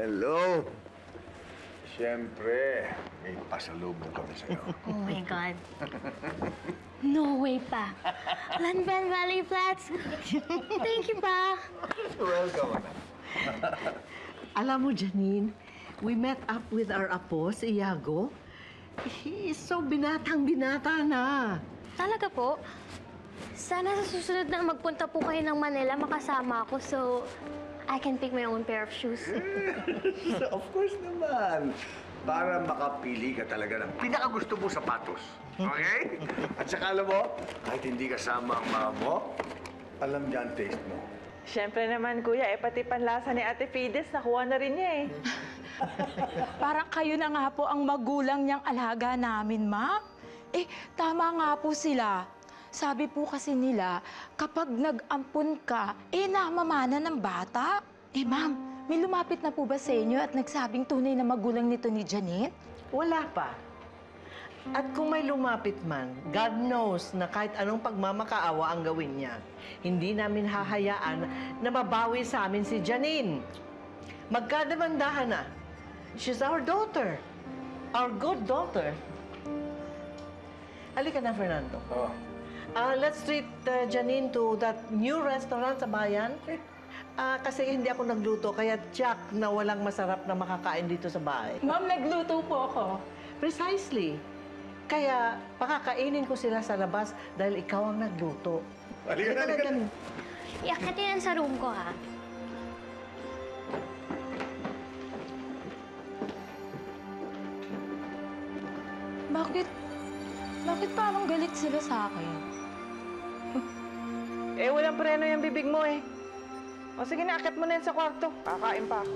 Hello! Siyempre, may pasalubong kami sa'yo. Oh my God. No way pa. Lanban Valley Flats. Thank you, pa. Welcome, anak. Alam mo, Janine, we met up with our apo, si Iago. He is so binatang-binata na. Talaga po? Sana sa susunod na magpunta po kayo ng Manila, makasama ako so I can pick my own pair of shoes. Of course naman. Para makapili ka talaga ng pinakagusto mo sapatos. Okay? At saka alam mo, kahit hindi kasama ang mama mo, alam niya ang taste mo. Siyempre naman, kuya, pati panlasa ni Ate Fides, nakuha na rin niya eh. Parang kayo na nga po ang magulang niyang alaga namin, ma'am. Tama nga po sila. Sabi po kasi nila, kapag nag-ampun ka, namamana ng bata. Ma'am, may lumapit na po ba sa inyo at nagsabing tunay na magulang nito ni Janet? Wala pa. At kung may lumapit man, God knows na kahit anong pagmamakaawa ang gawin niya, hindi namin hahayaan na mabawi sa amin si Janine. Magkadamandahan na. She's our daughter. Our good daughter. Halika na, Fernando. Oh. Let's treat Janine to that new restaurant sa bayan. Kasi hindi ako nagluto, kaya Jack na walang masarap na makakain dito sa bahay. Ma'am, nagluto po ako. Precisely. Kaya pakakainin ko sila sa labas dahil ikaw ang nagluto. Halika na, halika na. Iakyat yan sa room ko, ha? Bakit parang galit sila sa akin? Walang preno yung bibig mo eh. O sige na, akit mo na yan sa kwarto. Kakain pa ako.